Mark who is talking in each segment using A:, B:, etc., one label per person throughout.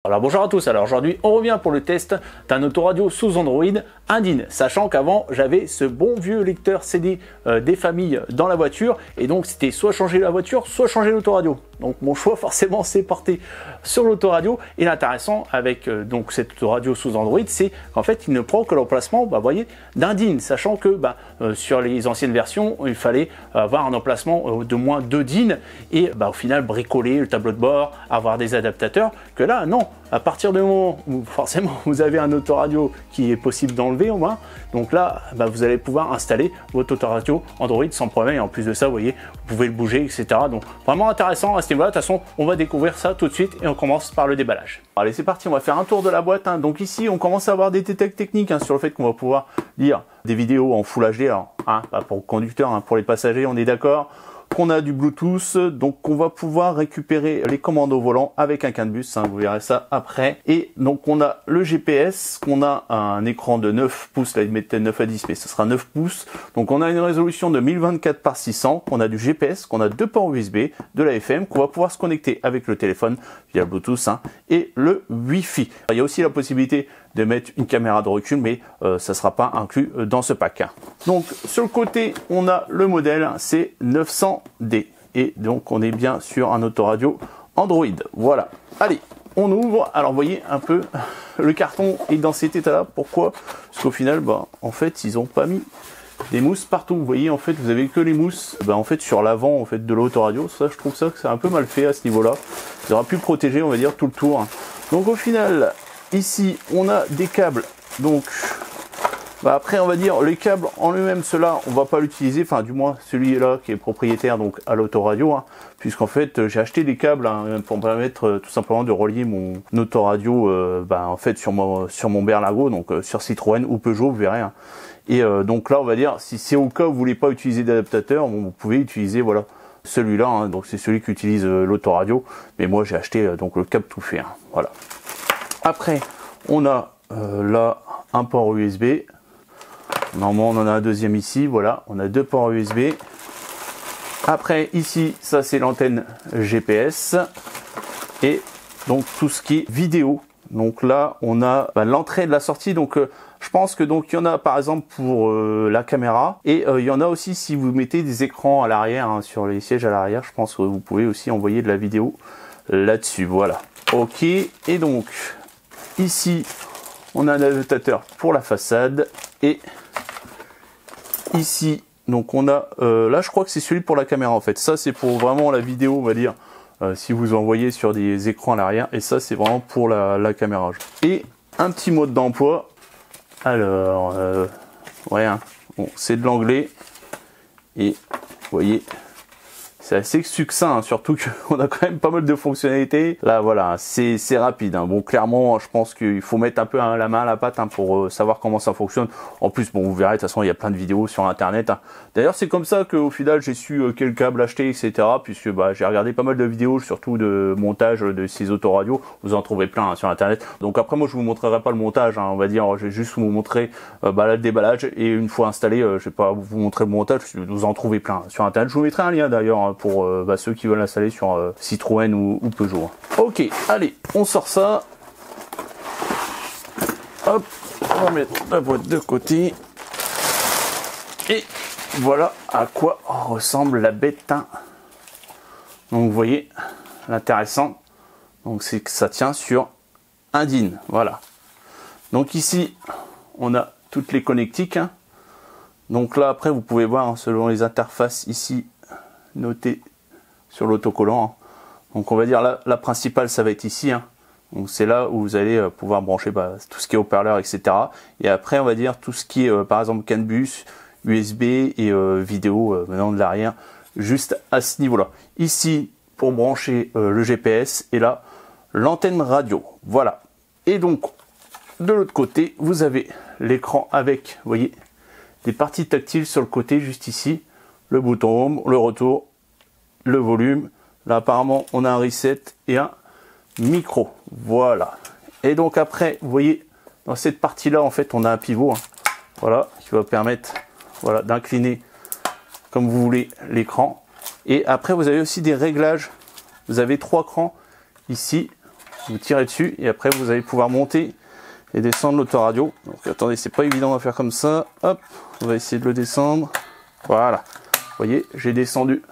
A: Alors bonjour à tous, alors aujourd'hui on revient pour le test d'un autoradio sous Android Indin, sachant qu'avant j'avais ce bon vieux lecteur CD des familles dans la voiture et donc c'était soit changer la voiture, soit changer l'autoradio. Donc mon choix forcément s'est porté sur l'autoradio et l'intéressant avec donc cet autoradio sous Android, c'est qu'en fait il ne prend que l'emplacement voyez, d'Indin, sachant que sur les anciennes versions il fallait avoir un emplacement de moins 2 DIN et au final bricoler le tableau de bord, avoir des adaptateurs, que là non. À partir du moment où forcément vous avez un autoradio qui est possible d'enlever au moins, donc là vous allez pouvoir installer votre autoradio Android sans problème et en plus de ça vous voyez vous pouvez le bouger etc. Donc vraiment intéressant à ce niveau là. De toute façon on va découvrir ça tout de suite et on commence par le déballage. Allez c'est parti, on va faire un tour de la boîte. Donc ici on commence à avoir des détails techniques sur le fait qu'on va pouvoir lire des vidéos en Full HD, alors pas pour le conducteur, pour les passagers on est d'accord. Qu'on a du Bluetooth, donc on va pouvoir récupérer les commandes au volant avec un CAN bus, vous verrez ça après. Et donc on a le GPS, qu'on a un écran de 9 pouces, là il mettait 9 à 10 mais ce sera 9 pouces. Donc on a une résolution de 1024 par 600, qu'on a du GPS, qu'on a 2 ports USB, de la FM, qu'on va pouvoir se connecter avec le téléphone via Bluetooth et le Wi-Fi. Il y a aussi la possibilité de mettre une caméra de recul, mais ça ne sera pas inclus dans ce pack. Donc sur le côté, on a le modèle, c'est 900D. Et donc on est bien sur un autoradio Android. Voilà. Allez, on ouvre. Alors vous voyez un peu, le carton est dans cet état-là. Pourquoi? Parce qu'au final, en fait, ils n'ont pas mis des mousses partout. Vous voyez, en fait, vous avez que les mousses en fait, sur l'avant en fait, de l'autoradio. Ça, je trouve ça que c'est un peu mal fait à ce niveau-là. Ils auraient pu protéger, on va dire, tout le tour. Donc au final, ici, on a des câbles. Donc, après, on va dire, les câbles en eux-mêmes, ceux-là, on va pas l'utiliser. Enfin, du moins, celui-là qui est propriétaire donc à l'autoradio. Puisqu'en fait, j'ai acheté des câbles pour me permettre tout simplement de relier mon autoradio en fait, sur mon Berlingo, donc sur Citroën ou Peugeot, vous verrez. Et donc là, on va dire, si c'est au cas où vous voulez pas utiliser d'adaptateur, vous pouvez utiliser, voilà, celui-là. Donc, c'est celui qui utilise l'autoradio. Mais moi, j'ai acheté donc le câble tout fait. Voilà. Après, on a là un port USB. Normalement, on en a un deuxième ici. Voilà, on a 2 ports USB. Après, ici, ça c'est l'antenne GPS. Et donc tout ce qui est vidéo. Donc là, on a l'entrée et de la sortie. Donc je pense que donc il y en a par exemple pour la caméra. Et il y en a aussi si vous mettez des écrans à l'arrière, sur les sièges à l'arrière. Je pense que vous pouvez aussi envoyer de la vidéo là-dessus. Voilà. Ok. Et donc ici, on a un adaptateur pour la façade. Et ici, donc on a, là je crois que c'est celui pour la caméra en fait. Ça c'est pour vraiment la vidéo, on va dire, si vous envoyez sur des écrans à l'arrière. Et ça c'est vraiment pour la caméra. Et un petit mode d'emploi. Alors, ouais, bon, c'est de l'anglais. Et vous voyez, c'est assez succinct, surtout qu'on a quand même pas mal de fonctionnalités. Là, voilà, c'est rapide. Bon, clairement, je pense qu'il faut mettre un peu la main à la pâte pour savoir comment ça fonctionne. En plus, bon, vous verrez, de toute façon, il y a plein de vidéos sur Internet. D'ailleurs, c'est comme ça qu'au final, j'ai su quel câble acheter, etc. Puisque j'ai regardé pas mal de vidéos, surtout de montage de ces autoradios. Vous en trouvez plein sur Internet. Donc après, moi, je vous montrerai pas le montage. On va dire, je vais juste vous montrer le déballage. Et une fois installé, je vais pas vous montrer le montage. Vous en trouvez plein sur Internet. Je vous mettrai un lien d'ailleurs pour ceux qui veulent l'installer sur Citroën ou Peugeot. Ok, allez, on sort ça. Hop, on va mettre la boîte de côté. Et voilà à quoi ressemble la bête. Donc vous voyez, l'intéressant, donc c'est que ça tient sur un DIN. Voilà. Donc ici, on a toutes les connectiques. Donc là, après, vous pouvez voir selon les interfaces ici notées sur l'autocollant. Donc on va dire la principale, ça va être ici. Donc c'est là où vous allez pouvoir brancher tout ce qui est haut-parleur, etc. Et après, on va dire tout ce qui est, par exemple, CAN bus, USB et vidéo venant de l'arrière, juste à ce niveau-là. Ici, pour brancher le GPS, et là, l'antenne radio. Voilà. Et donc, de l'autre côté, vous avez l'écran avec, vous voyez, des parties tactiles sur le côté, juste ici. Le bouton home, le retour, le volume. Là, apparemment, on a un reset et un micro. Voilà. Et donc après, vous voyez, dans cette partie-là, en fait, on a un pivot. Voilà, qui va permettre, voilà, d'incliner comme vous voulez l'écran. Et après, vous avez aussi des réglages. Vous avez 3 crans ici. vous tirez dessus et après vous allez pouvoir monter et descendre l'autoradio. Donc attendez, c'est pas évident à faire comme ça. Hop, on va essayer de le descendre. Voilà. Vous voyez, j'ai descendu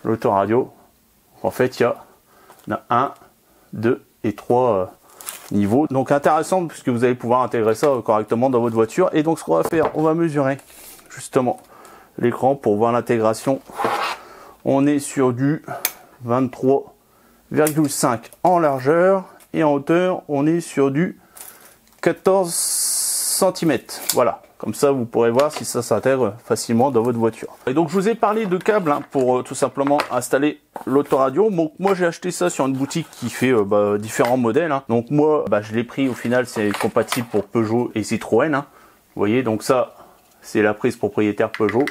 A: l'autoradio. En fait, il y a 1, 2 et 3 niveaux. Donc intéressant puisque vous allez pouvoir intégrer ça correctement dans votre voiture. Et donc ce qu'on va faire, on va mesurer justement l'écran pour voir l'intégration. On est sur du 23,5 en largeur et en hauteur, on est sur du 14 cm. Voilà, comme ça vous pourrez voir si ça s'intègre facilement dans votre voiture. Et donc je vous ai parlé de câbles pour tout simplement installer l'autoradio. Donc moi j'ai acheté ça sur une boutique qui fait différents modèles. Donc moi je l'ai pris, au final c'est compatible pour Peugeot et Citroën. Vous voyez, donc ça c'est la prise propriétaire Peugeot.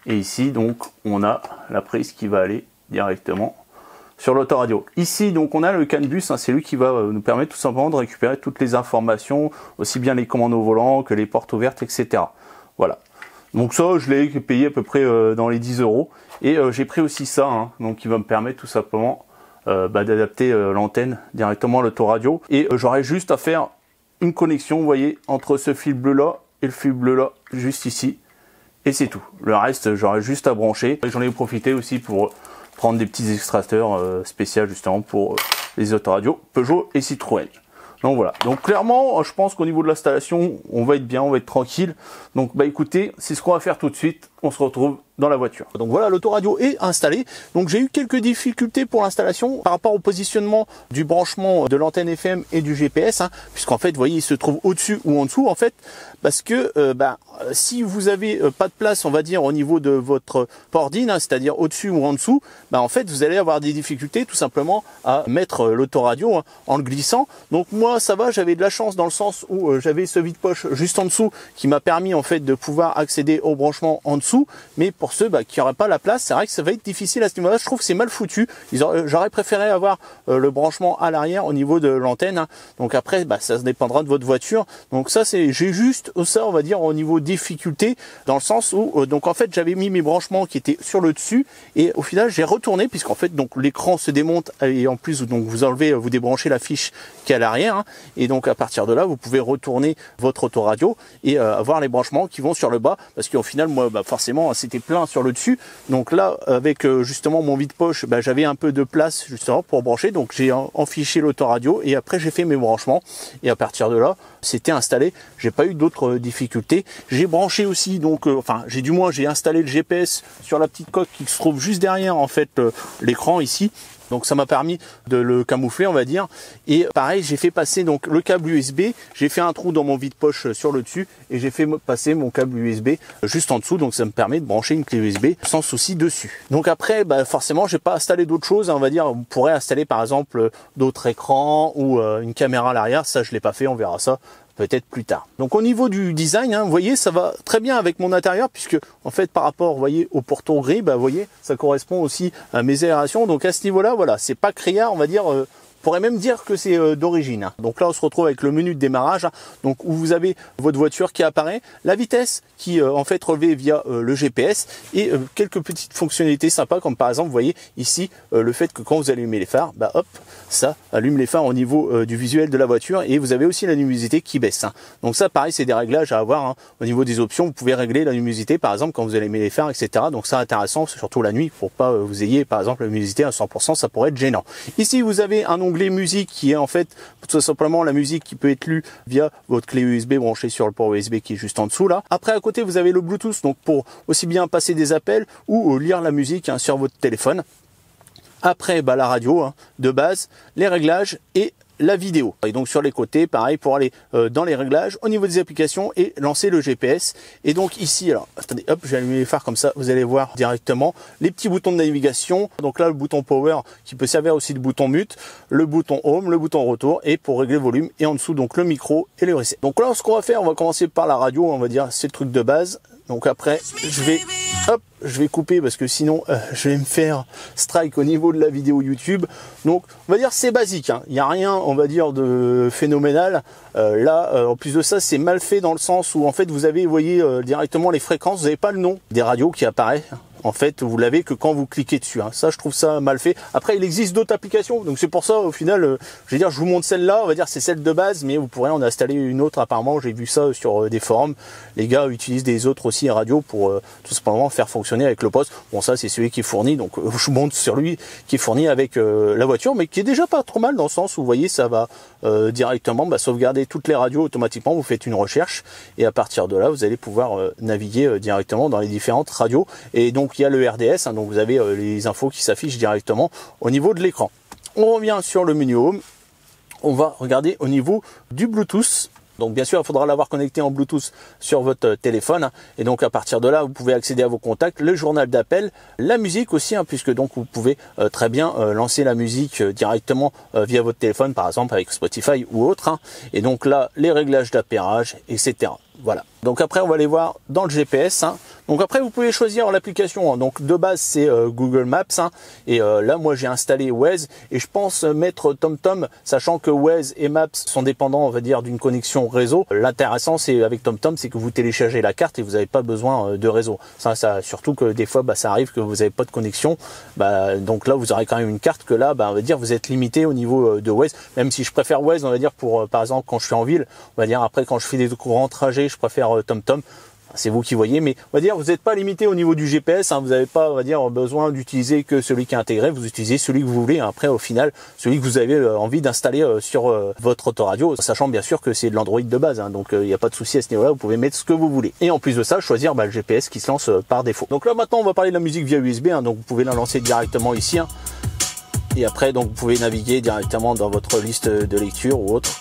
A: Et ici donc on a la prise qui va aller directement sur l'autoradio. Ici donc on a le CAN bus, c'est lui qui va nous permettre tout simplement de récupérer toutes les informations, aussi bien les commandes au volant que les portes ouvertes, etc. Voilà. Donc ça je l'ai payé à peu près dans les 10 €. Et j'ai pris aussi ça, donc qui va me permettre tout simplement d'adapter l'antenne directement à l'autoradio. Et j'aurai juste à faire une connexion, vous voyez, entre ce fil bleu là et le fil bleu là, juste ici. Et c'est tout. Le reste, j'aurais juste à brancher. J'en ai profité aussi pour prendre des petits extracteurs spéciaux justement pour les autoradios Peugeot et Citroën. Donc voilà. Donc clairement, je pense qu'au niveau de l'installation, on va être bien, on va être tranquille. Donc écoutez, c'est ce qu'on va faire tout de suite. On se retrouve dans la voiture. Donc voilà, l'autoradio est installée. Donc j'ai eu quelques difficultés pour l'installation par rapport au positionnement du branchement de l'antenne FM et du GPS, puisqu'en fait, vous voyez, il se trouve au-dessus ou en dessous, en fait, parce que si vous avez pas de place, on va dire, au niveau de votre port DIN, c'est-à-dire au-dessus ou en dessous, en fait, vous allez avoir des difficultés tout simplement à mettre l'autoradio en le glissant. Donc moi, ça va, j'avais de la chance dans le sens où j'avais ce vide-poche juste en dessous qui m'a permis en fait de pouvoir accéder au branchement en dessous. Mais pour ceux qui n'auraient pas la place, c'est vrai que ça va être difficile à ce niveau-là. Je trouve que c'est mal foutu. J'aurais préféré avoir le branchement à l'arrière au niveau de l'antenne. Donc après, ça dépendra de votre voiture. Donc ça, j'ai juste ça, on va dire, au niveau difficulté, dans le sens où, donc en fait, j'avais mis mes branchements qui étaient sur le dessus, et au final, j'ai retourné, puisqu'en fait, donc l'écran se démonte, et en plus, donc vous enlevez, vous débranchez la fiche qui est à l'arrière, et donc à partir de là, vous pouvez retourner votre autoradio et avoir les branchements qui vont sur le bas, parce qu'au final, moi, forcément, c'était plein sur le dessus. Donc là, avec justement mon vide-poche, j'avais un peu de place justement pour brancher. Donc j'ai enfiché l'autoradio et après j'ai fait mes branchements. Et à partir de là, c'était installé. J'ai pas eu d'autres difficultés. J'ai branché aussi, donc j'ai installé le GPS sur la petite coque qui se trouve juste derrière en fait l'écran ici. Donc ça m'a permis de le camoufler, on va dire. Et pareil, j'ai fait passer donc le câble USB. J'ai fait un trou dans mon vide-poche sur le dessus et j'ai fait passer mon câble USB juste en dessous. Donc ça me permet de brancher une clé USB sans souci dessus. Donc après, forcément, j'ai pas installé d'autres choses. On va dire, on pourrait installer par exemple d'autres écrans ou une caméra à l'arrière. Ça, je l'ai pas fait. On verra ça peut-être plus tard. Donc au niveau du design, vous voyez, ça va très bien avec mon intérieur, puisque en fait par rapport, vous voyez, au pourtour gris, vous voyez, ça correspond aussi à mes aérations. Donc à ce niveau-là, voilà, c'est pas criard, on va dire. On pourrait même dire que c'est d'origine. Donc là, on se retrouve avec le menu de démarrage, donc où vous avez votre voiture qui apparaît, la vitesse qui en fait relevée via le GPS et quelques petites fonctionnalités sympas, comme par exemple, vous voyez ici le fait que quand vous allumez les phares, hop, ça allume les phares au niveau du visuel de la voiture, et vous avez aussi la luminosité qui baisse. Donc ça, pareil, c'est des réglages à avoir au niveau des options. Vous pouvez régler la luminosité, par exemple, quand vous allumez les phares, etc. Donc ça, intéressant, surtout la nuit, pour pas vous ayez, par exemple, la luminosité à 100%, ça pourrait être gênant. Ici, vous avez un onglet musique qui est en fait tout simplement la musique qui peut être lue via votre clé USB branchée sur le port USB qui est juste en dessous là. Après, à côté, vous avez le Bluetooth, donc pour aussi bien passer des appels ou lire la musique sur votre téléphone. Après, la radio de base, les réglages et la vidéo. Et donc sur les côtés, pareil, pour aller dans les réglages au niveau des applications et lancer le GPS. Et donc ici, alors attendez, hop, je vais allumer les phares, comme ça vous allez voir directement les petits boutons de navigation. Donc là, le bouton power qui peut servir aussi de bouton mute, le bouton home, le bouton retour, et pour régler le volume, et en dessous donc le micro et le reset. Donc là, ce qu'on va faire, on va commencer par la radio, on va dire, c'est le truc de base. Donc après, je vais couper parce que sinon je vais me faire strike au niveau de la vidéo YouTube. Donc on va dire c'est basique, il n'y a rien, on va dire, de phénoménal. En plus de ça, c'est mal fait dans le sens où en fait vous avez, vous voyez directement les fréquences, vous n'avez pas le nom des radios qui apparaît. En fait, vous l'avez que quand vous cliquez dessus. Hein. Ça, je trouve ça mal fait. Après, il existe d'autres applications. Donc, c'est pour ça, au final, je vais dire, je vous montre celle-là. On va dire, c'est celle de base, mais vous pourrez en installer une autre. Apparemment, j'ai vu ça sur des forums. Les gars utilisent des autres aussi radio pour tout simplement faire fonctionner avec le poste. Bon, ça, c'est celui qui est fourni. Donc, je vous montre sur lui qui est fourni avec la voiture, mais qui est déjà pas trop mal dans le sens où, vous voyez, ça va directement sauvegarder toutes les radios automatiquement. Vous faites une recherche et à partir de là, vous allez pouvoir naviguer directement dans les différentes radios. Et donc, il y a le RDS, hein, donc vous avez les infos qui s'affichent directement au niveau de l'écran. On revient sur le menu Home. On va regarder au niveau du Bluetooth. Donc bien sûr, il faudra l'avoir connecté en Bluetooth sur votre téléphone. Hein. Et donc à partir de là, vous pouvez accéder à vos contacts, le journal d'appel, la musique aussi, hein, puisque donc vous pouvez très bien lancer la musique directement via votre téléphone, par exemple avec Spotify ou autre. Hein. Et donc là, les réglages d'appairage, etc. Voilà. Donc après, on va aller voir dans le GPS. Hein. Donc après, vous pouvez choisir l'application. Hein. Donc de base, c'est Google Maps. Hein. Et là, moi, j'ai installé Waze. Et je pense mettre TomTom, sachant que Waze et Maps sont dépendants, on va dire, d'une connexion réseau. L'intéressant, c'est avec TomTom, c'est que vous téléchargez la carte et vous n'avez pas besoin de réseau. Ça, surtout que des fois, ça arrive que vous n'avez pas de connexion. Donc là, vous aurez quand même une carte que là, on va dire, vous êtes limité au niveau de Waze. Même si je préfère Waze, on va dire, pour, par exemple, quand je suis en ville, on va dire, après, quand je fais des grands trajets, je préfère TomTom. C'est vous qui voyez, mais on va dire vous n'êtes pas limité au niveau du GPS, hein, vous n'avez pas, on va dire, besoin d'utiliser que celui qui est intégré, vous utilisez celui que vous voulez. Après, au final, celui que vous avez envie d'installer sur votre autoradio, sachant bien sûr que c'est de l'Android de base, hein, donc il n'y a pas de souci à ce niveau-là, vous pouvez mettre ce que vous voulez. Et en plus de ça, choisir le GPS qui se lance par défaut. Donc là maintenant, on va parler de la musique via USB, hein, donc vous pouvez la lancer directement ici. Hein, et après, donc vous pouvez naviguer directement dans votre liste de lecture ou autre.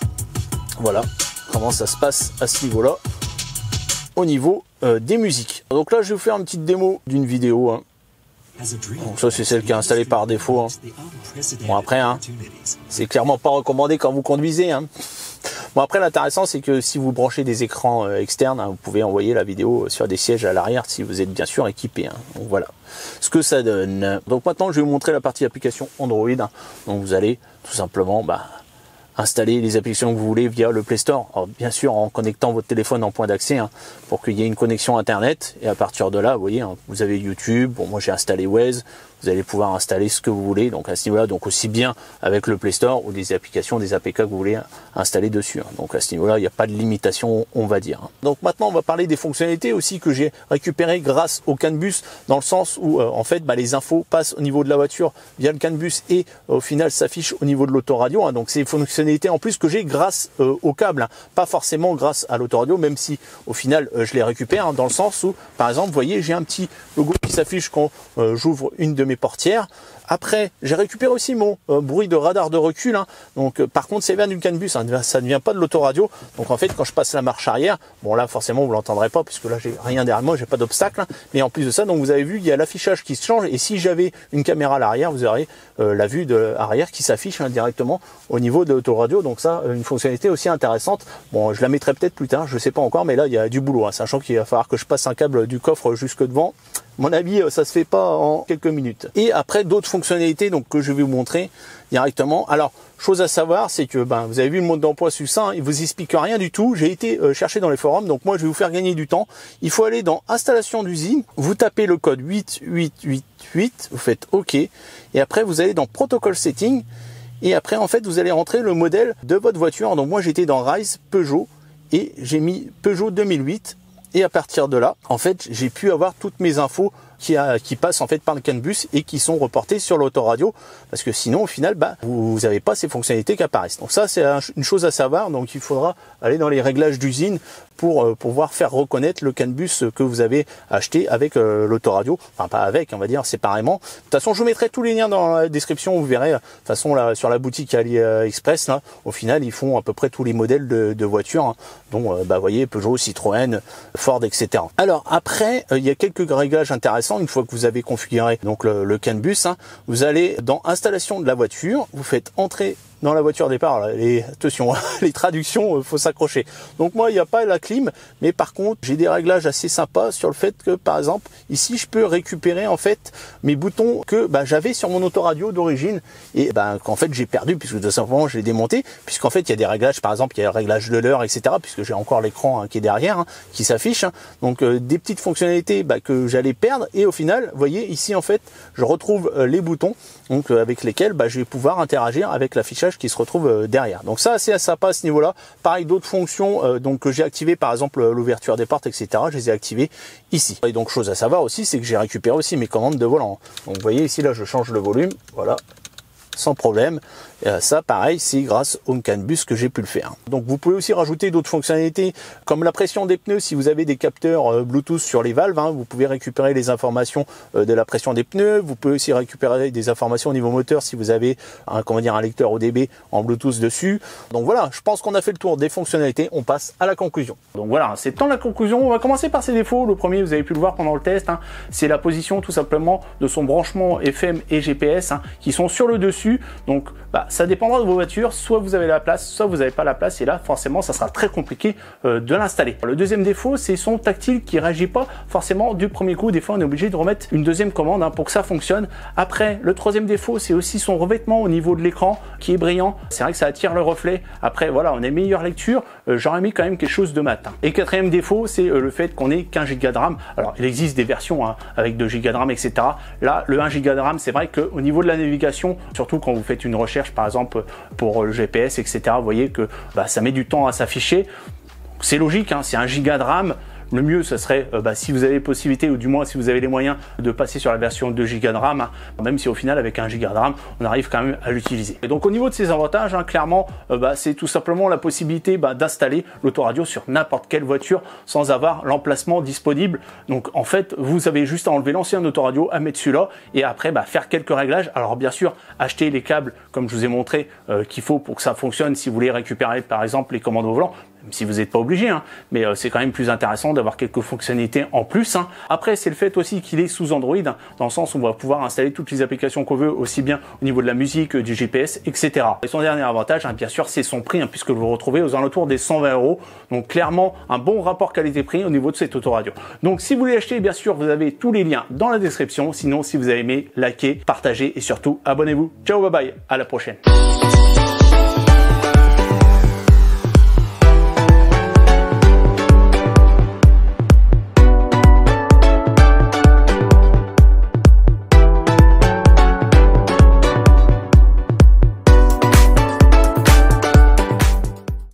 A: Voilà comment ça se passe à ce niveau-là. Au niveau des musiques. Donc là, je vais vous faire une petite démo d'une vidéo. Hein. Donc ça, c'est celle qui est installée par défaut. Hein. Bon après, hein, c'est clairement pas recommandé quand vous conduisez. Hein. Bon après, l'intéressant, c'est que si vous branchez des écrans externes, hein, vous pouvez envoyer la vidéo sur des sièges à l'arrière si vous êtes bien sûr équipé. Hein. Donc voilà ce que ça donne. Donc maintenant, je vais vous montrer la partie application Android. Hein. Donc vous allez tout simplement installer les applications que vous voulez via le Play Store. Alors, bien sûr, en connectant votre téléphone en point d'accès, hein, pour qu'il y ait une connexion Internet. Et à partir de là, vous voyez, hein, vous avez YouTube. Bon, moi, j'ai installé Waze. Vous allez pouvoir installer ce que vous voulez. Donc à ce niveau-là, donc aussi bien avec le Play Store ou des applications, des APK que vous voulez installer dessus. Hein. Donc à ce niveau-là, il n'y a pas de limitation, on va dire. Hein. Donc maintenant, on va parler des fonctionnalités aussi que j'ai récupérées grâce au CAN bus, dans le sens où en fait, les infos passent au niveau de la voiture via le CAN bus et au final s'affichent au niveau de l'autoradio. Hein. Donc c'est une fonctionnalité en plus que j'ai grâce au câble, hein. Pas forcément grâce à l'autoradio, même si au final je les récupère, hein, dans le sens où, par exemple, vous voyez, j'ai un petit logo qui s'affiche quand j'ouvre une de mes portières. Après, j'ai récupéré aussi mon bruit de radar de recul. Hein. Donc, par contre, c'est bien du CAN bus. Hein. Ça ne vient pas de l'autoradio. Donc, en fait, quand je passe la marche arrière, bon là, forcément, vous l'entendrez pas puisque là, j'ai rien derrière moi, j'ai pas d'obstacle. Hein. Mais en plus de ça, donc vous avez vu, il y a l'affichage qui se change. Et si j'avais une caméra à l'arrière, vous aurez la vue de arrière qui s'affiche, hein, directement au niveau de l'autoradio. Donc ça, une fonctionnalité aussi intéressante. Bon, je la mettrai peut-être plus tard, je sais pas encore, mais là, il y a du boulot. Hein, sachant qu'il va falloir que je passe un câble du coffre jusque devant. À mon avis, ça se fait pas en quelques minutes. Et après, d'autres fonctionnalités donc que je vais vous montrer directement. Alors, chose à savoir, c'est que vous avez vu le mode d'emploi succinct, il vous explique rien du tout. J'ai été chercher dans les forums, donc moi je vais vous faire gagner du temps. Il faut aller dans installation d'usine, vous tapez le code 8888, vous faites OK, et après vous allez dans protocole setting, et après en fait vous allez rentrer le modèle de votre voiture. Donc moi j'étais dans Rise Peugeot et j'ai mis Peugeot 2008. Et à partir de là, en fait, j'ai pu avoir toutes mes infos qui passent en fait par le CAN bus et qui sont reportées sur l'autoradio, parce que sinon au final vous n'avez pas ces fonctionnalités qui apparaissent. Donc ça c'est une chose à savoir. Donc il faudra aller dans les réglages d'usine pour pouvoir faire reconnaître le CAN bus que vous avez acheté avec l'autoradio, enfin pas avec, on va dire séparément. De toute façon, je vous mettrai tous les liens dans la description, vous verrez. De toute façon là sur la boutique AliExpress, là au final ils font à peu près tous les modèles de voitures, hein, dont vous voyez Peugeot, Citroën, Ford, etc. Alors après il y a quelques réglages intéressants. Une fois que vous avez configuré donc le CAN bus, hein, vous allez dans installation de la voiture, vous faites entrer dans la voiture départ. Là, attention, les traductions, faut s'accrocher. Donc moi, il n'y a pas la clim, mais par contre, j'ai des réglages assez sympas sur le fait que, par exemple, ici, je peux récupérer en fait mes boutons que j'avais sur mon autoradio d'origine et qu'en fait j'ai perdu puisque tout simplement je l'ai démonté, puisqu'en fait il y a des réglages, par exemple il y a le réglage de l'heure, etc. puisque j'ai encore l'écran qui est derrière, qui s'affiche. Donc des petites fonctionnalités que j'allais perdre, et au final, vous voyez ici en fait, je retrouve les boutons donc avec lesquels je vais pouvoir interagir avec l'affichage qui se retrouve derrière. Donc ça, c'est sympa à ce niveau-là. Pareil, d'autres fonctions donc que j'ai activées, par exemple l'ouverture des portes, etc. Je les ai activées ici. Et donc chose à savoir aussi, c'est que j'ai récupéré aussi mes commandes de volant. Donc vous voyez ici, là je change le volume, voilà, sans problème. Et ça pareil, c'est grâce au CAN bus que j'ai pu le faire. Donc vous pouvez aussi rajouter d'autres fonctionnalités comme la pression des pneus. Si vous avez des capteurs Bluetooth sur les valves, vous pouvez récupérer les informations de la pression des pneus. Vous pouvez aussi récupérer des informations au niveau moteur si vous avez un lecteur ODB en Bluetooth dessus. Donc voilà, je pense qu'on a fait le tour des fonctionnalités. On passe à la conclusion. Donc voilà, c'est temps de la conclusion. On va commencer par ses défauts. Le premier, vous avez pu le voir pendant le test, c'est la position tout simplement de son branchement FM et GPS qui sont sur le dessus. Donc ça dépendra de vos voitures, soit vous avez la place, soit vous n'avez pas la place, et là forcément ça sera très compliqué de l'installer. Le deuxième défaut, c'est son tactile qui réagit pas forcément du premier coup. Des fois on est obligé de remettre une deuxième commande pour que ça fonctionne. Après, le troisième défaut, c'est aussi son revêtement au niveau de l'écran qui est brillant. C'est vrai que ça attire le reflet. Après voilà, on a meilleure lecture, j'aurais mis quand même quelque chose de mat. Et quatrième défaut, c'est le fait qu'on ait qu'un giga de RAM. Alors il existe des versions avec 2 giga de RAM, etc. Là, le 1 giga de RAM, c'est vrai qu'au niveau de la navigation, surtout quand vous faites une recherche par exemple pour le GPS, etc., vous voyez que ça met du temps à s'afficher. C'est logique, c'est 1 giga de RAM. Le mieux, ce serait, si vous avez possibilité, ou du moins si vous avez les moyens de passer sur la version 2 Go de RAM, même si au final, avec 1 Go de RAM, on arrive quand même à l'utiliser. Et donc, au niveau de ses avantages, clairement, c'est tout simplement la possibilité d'installer l'autoradio sur n'importe quelle voiture sans avoir l'emplacement disponible. Donc, en fait, vous avez juste à enlever l'ancien autoradio, à mettre celui-là, et après, faire quelques réglages. Alors, bien sûr, acheter les câbles, comme je vous ai montré, qu'il faut pour que ça fonctionne si vous voulez récupérer, par exemple, les commandes au volant. Même si vous n'êtes pas obligé, mais c'est quand même plus intéressant d'avoir quelques fonctionnalités en plus. Après, c'est le fait aussi qu'il est sous Android, dans le sens où on va pouvoir installer toutes les applications qu'on veut, aussi bien au niveau de la musique, du GPS, etc. Et son dernier avantage, bien sûr, c'est son prix, puisque vous le retrouvez aux alentours des 120 €. Donc clairement, un bon rapport qualité-prix au niveau de cette autoradio. Donc si vous voulez acheter, bien sûr, vous avez tous les liens dans la description. Sinon, si vous avez aimé, likez, partagez et surtout, abonnez-vous. Ciao, bye bye, à la prochaine.